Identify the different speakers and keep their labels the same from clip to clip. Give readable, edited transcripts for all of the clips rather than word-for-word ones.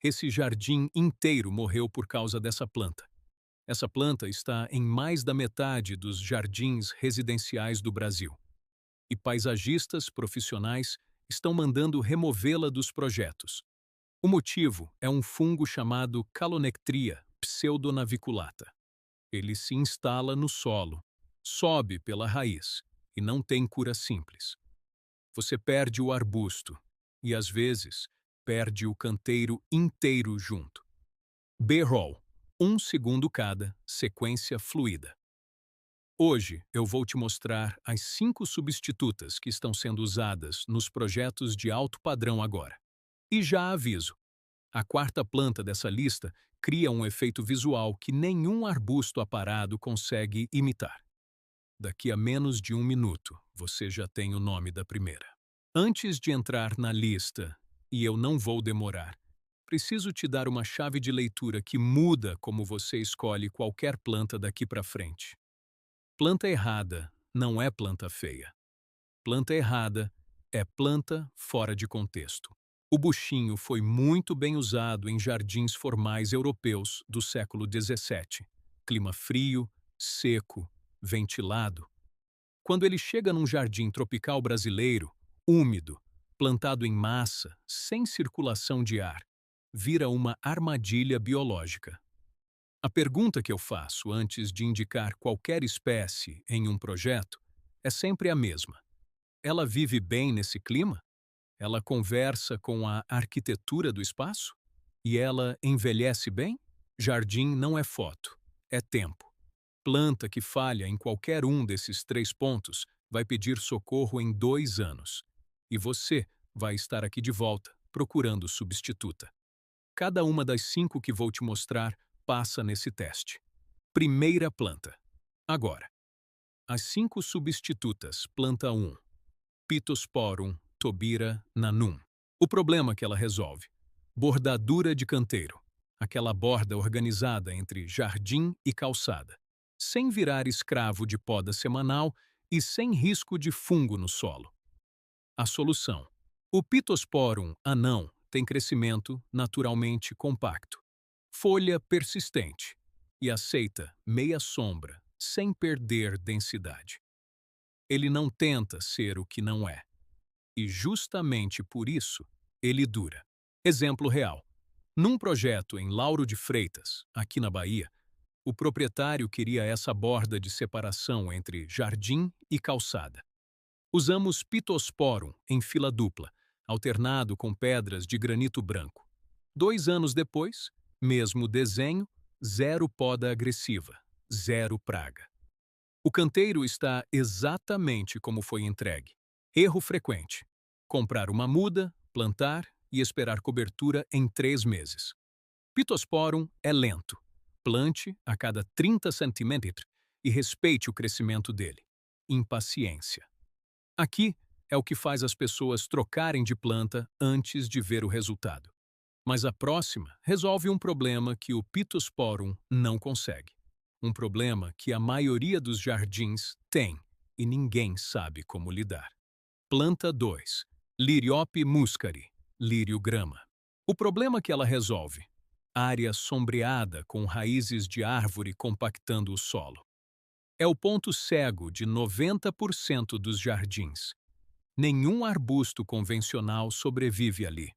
Speaker 1: Esse jardim inteiro morreu por causa dessa planta. Essa planta está em mais da metade dos jardins residenciais do Brasil. E paisagistas profissionais estão mandando removê-la dos projetos. O motivo é um fungo chamado Calonectria pseudonaviculata. Ele se instala no solo, sobe pela raiz e não tem cura simples. Você perde o arbusto e, às vezes, perde o canteiro inteiro junto. B-roll, 1 segundo cada, sequência fluida. Hoje eu vou te mostrar as 5 substitutas que estão sendo usadas nos projetos de alto padrão agora. E já aviso, a quarta planta dessa lista cria um efeito visual que nenhum arbusto aparado consegue imitar. Daqui a menos de 1 minuto, você já tem o nome da primeira. Antes de entrar na lista, e eu não vou demorar, preciso te dar uma chave de leitura que muda como você escolhe qualquer planta daqui para frente. Planta errada não é planta feia. Planta errada é planta fora de contexto. O buchinho foi muito bem usado em jardins formais europeus do século XVII. Clima frio, seco, ventilado. Quando ele chega num jardim tropical brasileiro, úmido, plantado em massa, sem circulação de ar, vira uma armadilha biológica. A pergunta que eu faço antes de indicar qualquer espécie em um projeto é sempre a mesma. Ela vive bem nesse clima? Ela conversa com a arquitetura do espaço? E ela envelhece bem? Jardim não é foto, é tempo. Planta que falha em qualquer um desses 3 pontos vai pedir socorro em 2 anos. E você vai estar aqui de volta, procurando substituta. Cada uma das 5 que vou te mostrar passa nesse teste. Primeira planta. Agora, as 5 substitutas. Planta 1. Pittosporum tobira nanum. O problema que ela resolve: bordadura de canteiro. Aquela borda organizada entre jardim e calçada, sem virar escravo de poda semanal e sem risco de fungo no solo. A solução: o Pittosporum anão tem crescimento naturalmente compacto, folha persistente e aceita meia sombra sem perder densidade. Ele não tenta ser o que não é, e justamente por isso ele dura. Exemplo real. Num projeto em Lauro de Freitas, aqui na Bahia, o proprietário queria essa borda de separação entre jardim e calçada. Usamos Pittosporum em fila dupla, alternado com pedras de granito branco. 2 anos depois, mesmo desenho, zero poda agressiva, zero praga. O canteiro está exatamente como foi entregue. Erro frequente: comprar uma muda, plantar e esperar cobertura em 3 meses. Pittosporum é lento. Plante a cada 30 centímetros e respeite o crescimento dele. Impaciência. Aqui é o que faz as pessoas trocarem de planta antes de ver o resultado. Mas a próxima resolve um problema que o Pittosporum não consegue. Um problema que a maioria dos jardins tem e ninguém sabe como lidar. Planta 2. Liriope muscari, lírio grama. O problema que ela resolve: área sombreada com raízes de árvore compactando o solo. É o ponto cego de 90% dos jardins. Nenhum arbusto convencional sobrevive ali.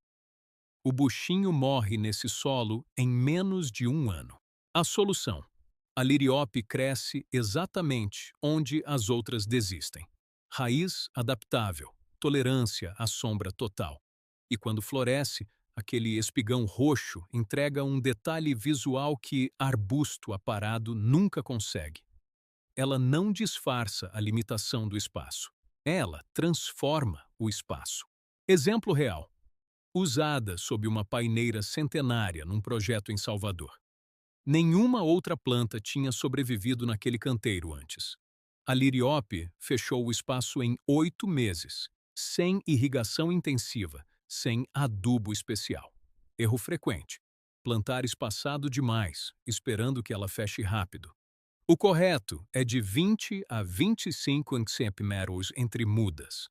Speaker 1: O buchinho morre nesse solo em menos de 1 ano. A solução: a liriope cresce exatamente onde as outras desistem. Raiz adaptável, tolerância à sombra total. E quando floresce, aquele espigão roxo entrega um detalhe visual que arbusto aparado nunca consegue. Ela não disfarça a limitação do espaço. Ela transforma o espaço. Exemplo real: usada sob uma paineira centenária num projeto em Salvador. Nenhuma outra planta tinha sobrevivido naquele canteiro antes. A liriope fechou o espaço em 8 meses, sem irrigação intensiva, sem adubo especial. Erro frequente: plantar espaçado demais, esperando que ela feche rápido. O correto é de 20 a 25 centímetros entre mudas.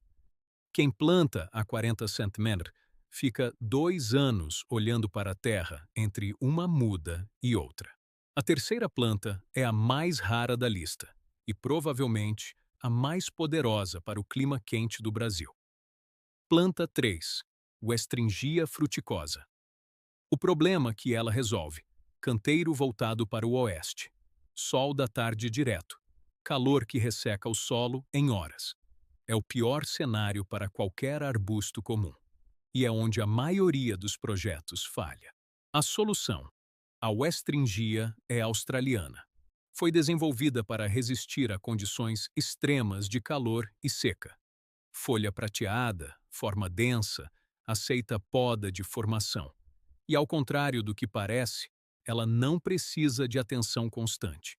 Speaker 1: Quem planta a 40 centímetros fica 2 anos olhando para a terra entre uma muda e outra. A terceira planta é a mais rara da lista e provavelmente a mais poderosa para o clima quente do Brasil. Planta 3, Westringia fruticosa. O problema que ela resolve: canteiro voltado para o oeste, sol da tarde direto, calor que resseca o solo em horas. É o pior cenário para qualquer arbusto comum. E é onde a maioria dos projetos falha. A solução: a Westringia é australiana. Foi desenvolvida para resistir a condições extremas de calor e seca. Folha prateada, forma densa, aceita poda de formação. E ao contrário do que parece, ela não precisa de atenção constante.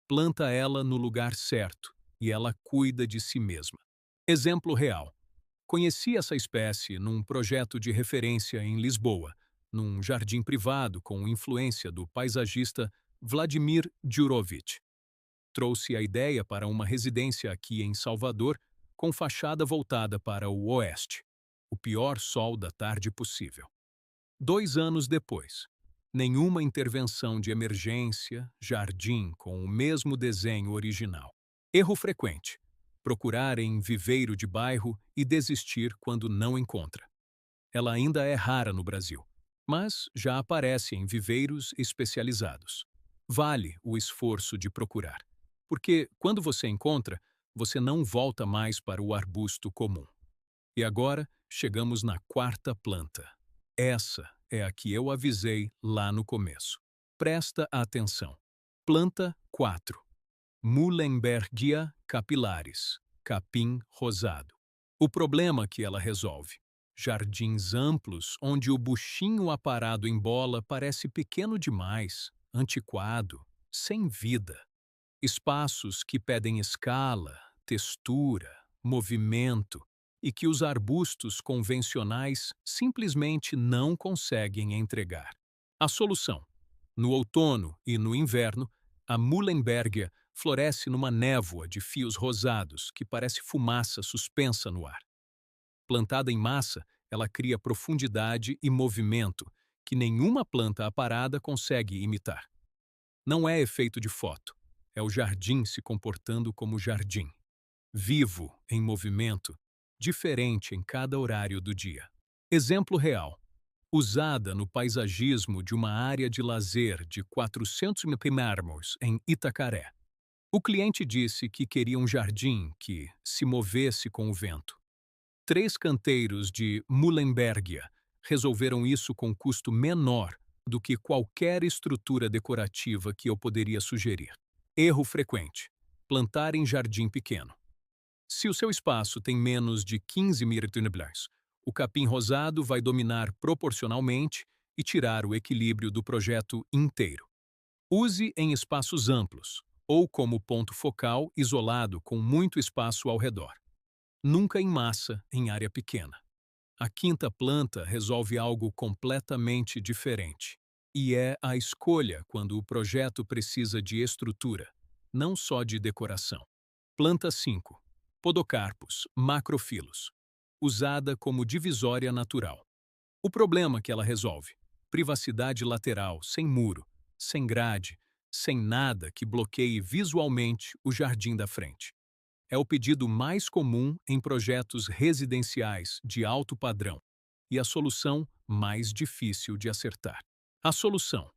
Speaker 1: Planta ela no lugar certo e ela cuida de si mesma. Exemplo real. Conheci essa espécie num projeto de referência em Lisboa, num jardim privado com influência do paisagista Vladimir Djurovic. Trouxe a ideia para uma residência aqui em Salvador, com fachada voltada para o oeste, o pior sol da tarde possível. 2 anos depois, nenhuma intervenção de emergência, jardim com o mesmo desenho original. Erro frequente: procurar em viveiro de bairro e desistir quando não encontra. Ela ainda é rara no Brasil, mas já aparece em viveiros especializados. Vale o esforço de procurar, porque quando você encontra, você não volta mais para o arbusto comum. E agora chegamos na quarta planta. Essa é a que eu avisei lá no começo. Presta atenção. Planta 4. Muhlenbergia capilaris, capim rosado. O problema que ela resolve: jardins amplos onde o buchinho aparado em bola parece pequeno demais, antiquado, sem vida. Espaços que pedem escala, textura, movimento e que os arbustos convencionais simplesmente não conseguem entregar. A solução: no outono e no inverno, a Muhlenbergia floresce numa névoa de fios rosados que parece fumaça suspensa no ar. Plantada em massa, ela cria profundidade e movimento que nenhuma planta aparada consegue imitar. Não é efeito de foto, é o jardim se comportando como jardim. Vivo, em movimento, diferente em cada horário do dia. Exemplo real: usada no paisagismo de uma área de lazer de 400 mármores em Itacaré. O cliente disse que queria um jardim que se movesse com o vento. 3 canteiros de Muhlenbergia resolveram isso com custo menor do que qualquer estrutura decorativa que eu poderia sugerir. Erro frequente: plantar em jardim pequeno. Se o seu espaço tem menos de 15 ml, o capim rosado vai dominar proporcionalmente e tirar o equilíbrio do projeto inteiro. Use em espaços amplos ou como ponto focal isolado com muito espaço ao redor. Nunca em massa em área pequena. A quinta planta resolve algo completamente diferente. E é a escolha quando o projeto precisa de estrutura, não só de decoração. Planta 5. Podocarpus macrophyllus, usada como divisória natural. O problema que ela resolve: privacidade lateral, sem muro, sem grade, sem nada que bloqueie visualmente o jardim da frente. É o pedido mais comum em projetos residenciais de alto padrão e a solução mais difícil de acertar. A solução: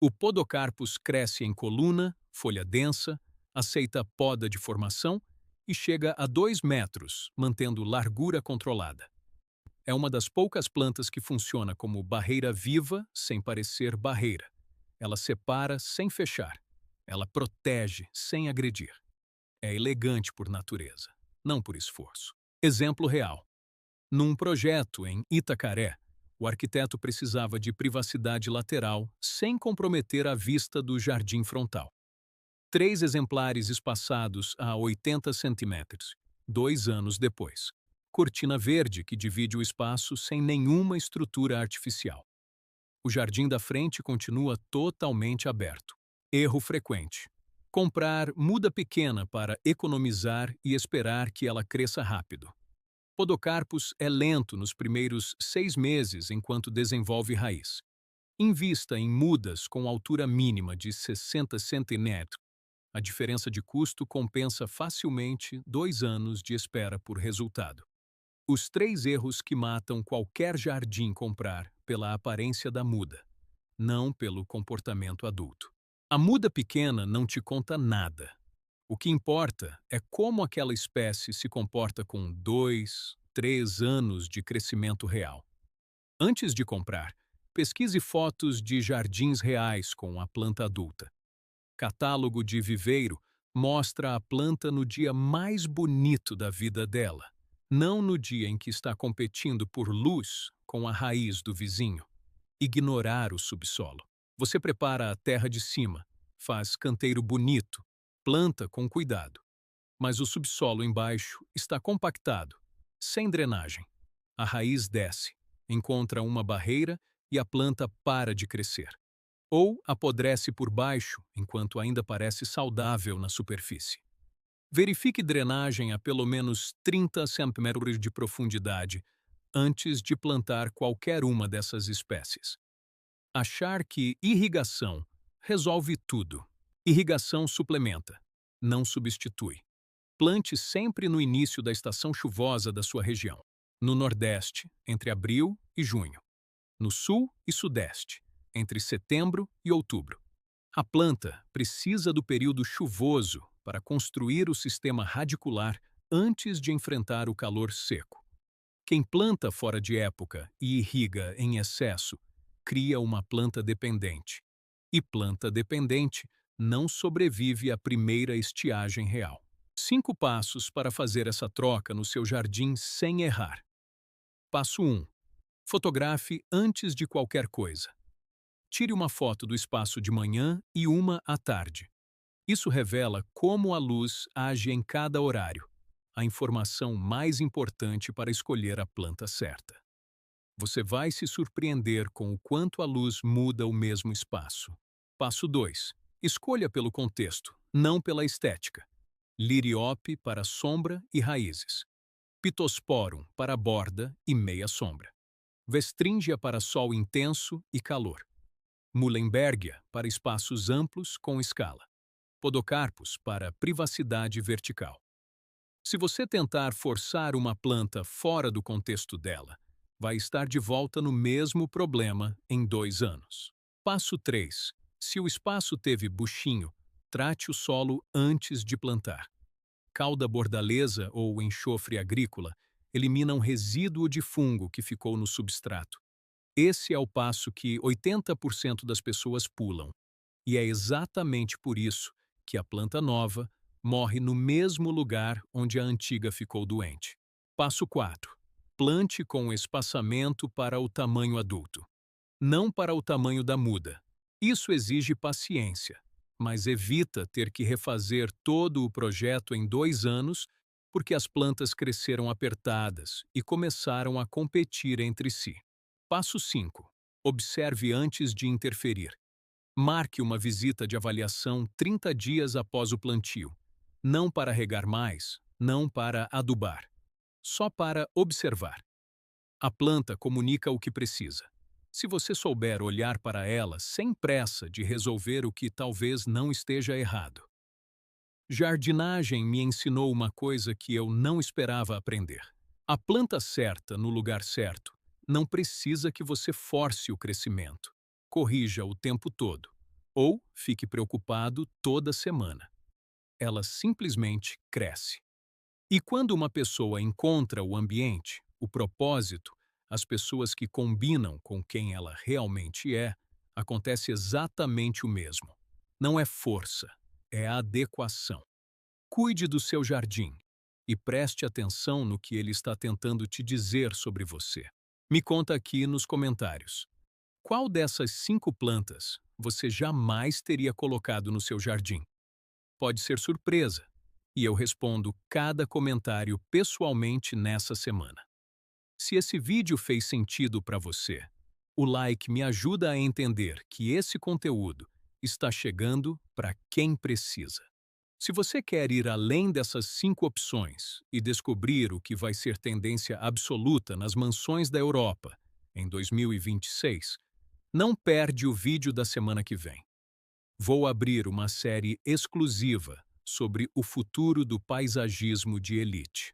Speaker 1: o Podocarpus cresce em coluna, folha densa, aceita poda de formação e chega a 2 metros, mantendo largura controlada. É uma das poucas plantas que funciona como barreira viva sem parecer barreira. Ela separa sem fechar. Ela protege sem agredir. É elegante por natureza, não por esforço. Exemplo real. Num projeto em Itacaré, o arquiteto precisava de privacidade lateral sem comprometer a vista do jardim frontal. 3 exemplares espaçados a 80 centímetros, 2 anos depois. Cortina verde que divide o espaço sem nenhuma estrutura artificial. O jardim da frente continua totalmente aberto. Erro frequente: comprar muda pequena para economizar e esperar que ela cresça rápido. Podocarpus é lento nos primeiros 6 meses enquanto desenvolve raiz. Invista em mudas com altura mínima de 60 centímetros. A diferença de custo compensa facilmente 2 anos de espera por resultado. Os 3 erros que matam qualquer jardim comprar pela aparência da muda, não pelo comportamento adulto. A muda pequena não te conta nada. O que importa é como aquela espécie se comporta com 2, 3 anos de crescimento real. Antes de comprar, pesquise fotos de jardins reais com a planta adulta. Catálogo de viveiro mostra a planta no dia mais bonito da vida dela, não no dia em que está competindo por luz com a raiz do vizinho. Ignorar o subsolo. Você prepara a terra de cima, faz canteiro bonito, planta com cuidado. Mas o subsolo embaixo está compactado, sem drenagem. A raiz desce, encontra uma barreira e a planta para de crescer. Ou apodrece por baixo, enquanto ainda parece saudável na superfície. Verifique drenagem a pelo menos 30 centímetros de profundidade antes de plantar qualquer uma dessas espécies. Achar que irrigação resolve tudo. Irrigação suplementa, não substitui. Plante sempre no início da estação chuvosa da sua região. No Nordeste, entre abril e junho. No Sul e Sudeste, entre setembro e outubro. A planta precisa do período chuvoso para construir o sistema radicular antes de enfrentar o calor seco. Quem planta fora de época e irriga em excesso, cria uma planta dependente. E planta dependente não sobrevive à primeira estiagem real. 5 passos para fazer essa troca no seu jardim sem errar. Passo 1. Fotografe antes de qualquer coisa. Tire uma foto do espaço de manhã e uma à tarde. Isso revela como a luz age em cada horário, a informação mais importante para escolher a planta certa. Você vai se surpreender com o quanto a luz muda o mesmo espaço. Passo 2. Escolha pelo contexto, não pela estética. Liriope para sombra e raízes. Pittosporum para borda e meia sombra. Vestringia para sol intenso e calor. Muhlenbergia para espaços amplos com escala. Podocarpus para privacidade vertical. Se você tentar forçar uma planta fora do contexto dela, vai estar de volta no mesmo problema em 2 anos. Passo 3. Se o espaço teve buchinho, trate o solo antes de plantar. Cauda bordaleza ou enxofre agrícola eliminam resíduo de fungo que ficou no substrato. Esse é o passo que 80% das pessoas pulam. E é exatamente por isso que a planta nova morre no mesmo lugar onde a antiga ficou doente. Passo 4. Plante com espaçamento para o tamanho adulto, não para o tamanho da muda. Isso exige paciência, mas evita ter que refazer todo o projeto em 2 anos porque as plantas cresceram apertadas e começaram a competir entre si. Passo 5. Observe antes de interferir. Marque uma visita de avaliação 30 dias após o plantio. Não para regar mais, não para adubar. Só para observar. A planta comunica o que precisa. Se você souber olhar para ela sem pressa de resolver o que talvez não esteja errado. Jardinagem me ensinou uma coisa que eu não esperava aprender. A planta certa no lugar certo não precisa que você force o crescimento. Corrija o tempo todo. Ou fique preocupado toda semana. Ela simplesmente cresce. E quando uma pessoa encontra o ambiente, o propósito, as pessoas que combinam com quem ela realmente é, acontece exatamente o mesmo. Não é força, é adequação. Cuide do seu jardim e preste atenção no que ele está tentando te dizer sobre você. Me conta aqui nos comentários. Qual dessas 5 plantas você jamais teria colocado no seu jardim? Pode ser surpresa, e eu respondo cada comentário pessoalmente nessa semana. Se esse vídeo fez sentido para você, o like me ajuda a entender que esse conteúdo está chegando para quem precisa. Se você quer ir além dessas 5 opções e descobrir o que vai ser tendência absoluta nas mansões da Europa em 2026, não perde o vídeo da semana que vem. Vou abrir uma série exclusiva sobre o futuro do paisagismo de elite.